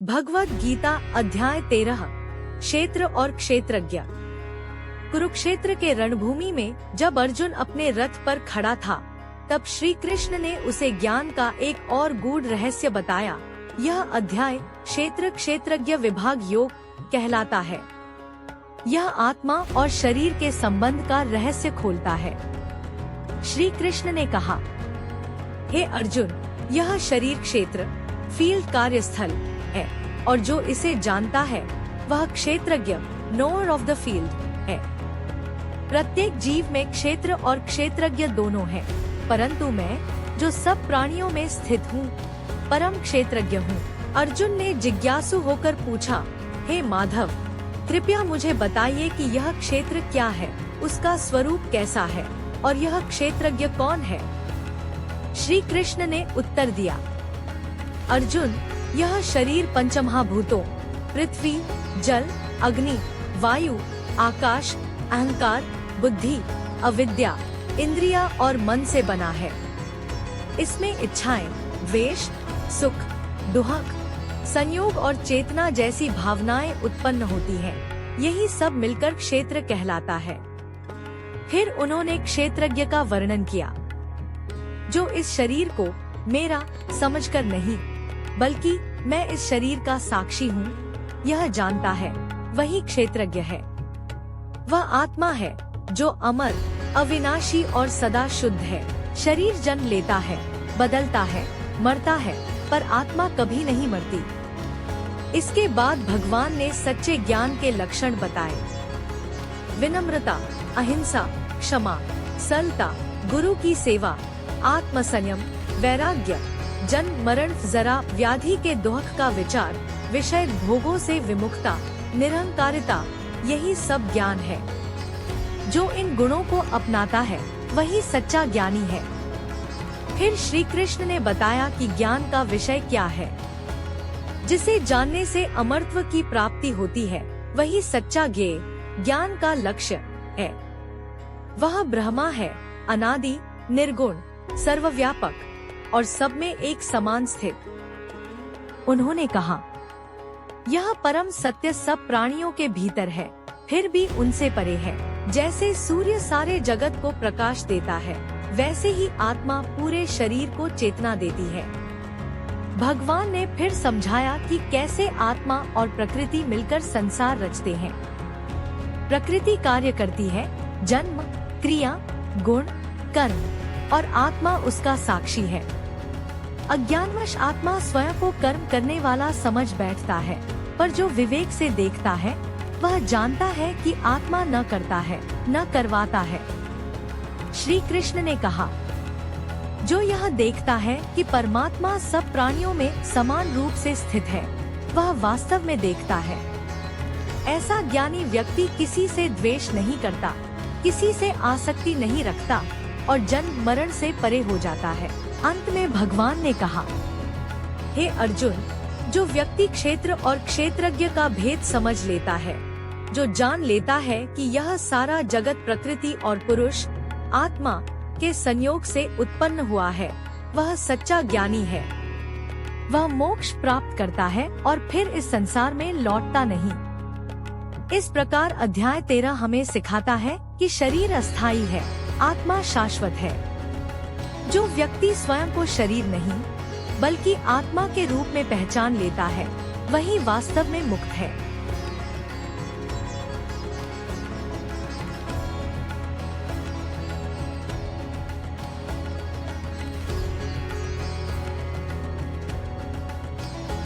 भगवद गीता अध्याय 13 क्षेत्र और क्षेत्रज्ञ। कुरुक्षेत्र के रणभूमि में जब अर्जुन अपने रथ पर खड़ा था, तब श्री कृष्ण ने उसे ज्ञान का एक और गूढ़ रहस्य बताया। यह अध्याय क्षेत्र क्षेत्रज्ञ विभाग योग कहलाता है। यह आत्मा और शरीर के संबंध का रहस्य खोलता है। श्री कृष्ण ने कहा, हे अर्जुन, यह शरीर क्षेत्र फील्ड कार्यस्थल है और जो इसे जानता है वह क्षेत्रज्ञ नोअर ऑफ द फील्ड है। प्रत्येक जीव में क्षेत्र और क्षेत्रज्ञ दोनों हैं, परंतु मैं जो सब प्राणियों में स्थित हूँ परम क्षेत्रज्ञ हूँ। अर्जुन ने जिज्ञासु होकर पूछा, हे माधव, कृपया मुझे बताइए कि यह क्षेत्र क्या है, उसका स्वरूप कैसा है और यह क्षेत्रज्ञ कौन है। श्री कृष्ण ने उत्तर दिया, अर्जुन, यह शरीर पंचमहाभूतों पृथ्वी, जल, अग्नि, वायु, आकाश, अहंकार, बुद्धि, अविद्या, इंद्रिया और मन से बना है। इसमें इच्छाएं, द्वेष, सुख, दुख, संयोग और चेतना जैसी भावनाएं उत्पन्न होती हैं। यही सब मिलकर क्षेत्र कहलाता है। फिर उन्होंने क्षेत्रज्ञ का वर्णन किया, जो इस शरीर को मेरा समझकर नहीं, बल्कि मैं इस शरीर का साक्षी हूँ, यह जानता है, वही क्षेत्रज्ञ है। वह आत्मा है जो अमर, अविनाशी और सदा शुद्ध है। शरीर जन्म लेता है, बदलता है, मरता है, पर आत्मा कभी नहीं मरती। इसके बाद भगवान ने सच्चे ज्ञान के लक्षण बताए। विनम्रता, अहिंसा, क्षमा, सरलता, गुरु की सेवा, आत्मसंयम, वैराग्य, जन्म मरण जरा व्याधि के दुख का विचार, विषय भोगों से विमुक्ता, निरहंकारिता, यही सब ज्ञान है। जो इन गुणों को अपनाता है वही सच्चा ज्ञानी है। फिर श्री कृष्ण ने बताया कि ज्ञान का विषय क्या है। जिसे जानने से अमरत्व की प्राप्ति होती है, वही सच्चा ज्ञेय ज्ञान का लक्ष्य है। वह ब्रह्मा है, अनादि, निर्गुण, सर्वव्यापक और सब में एक समान स्थित। उन्होंने कहा, यह परम सत्य सब प्राणियों के भीतर है, फिर भी उनसे परे है। जैसे सूर्य सारे जगत को प्रकाश देता है, वैसे ही आत्मा पूरे शरीर को चेतना देती है। भगवान ने फिर समझाया कि कैसे आत्मा और प्रकृति मिलकर संसार रचते हैं। प्रकृति कार्य करती है, जन्म, क्रिया, गुण, कर्म, और आत्मा उसका साक्षी है। अज्ञानवश आत्मा स्वयं को कर्म करने वाला समझ बैठता है, पर जो विवेक से देखता है वह जानता है कि आत्मा न करता है, न करवाता है। श्री कृष्ण ने कहा, जो यह देखता है कि परमात्मा सब प्राणियों में समान रूप से स्थित है, वह वास्तव में देखता है। ऐसा ज्ञानी व्यक्ति किसी से द्वेष नहीं करता, किसी से आसक्ति नहीं रखता और जन्म मरण से परे हो जाता है। अंत में भगवान ने कहा, हे अर्जुन, जो व्यक्ति क्षेत्र और क्षेत्रज्ञ का भेद समझ लेता है, जो जान लेता है कि यह सारा जगत प्रकृति और पुरुष आत्मा के संयोग से उत्पन्न हुआ है, वह सच्चा ज्ञानी है। वह मोक्ष प्राप्त करता है और फिर इस संसार में लौटता नहीं। इस प्रकार अध्याय 13 हमें सिखाता है कि शरीर अस्थायी है, आत्मा शाश्वत है। जो व्यक्ति स्वयं को शरीर नहीं बल्कि आत्मा के रूप में पहचान लेता है, वही वास्तव में मुक्त है।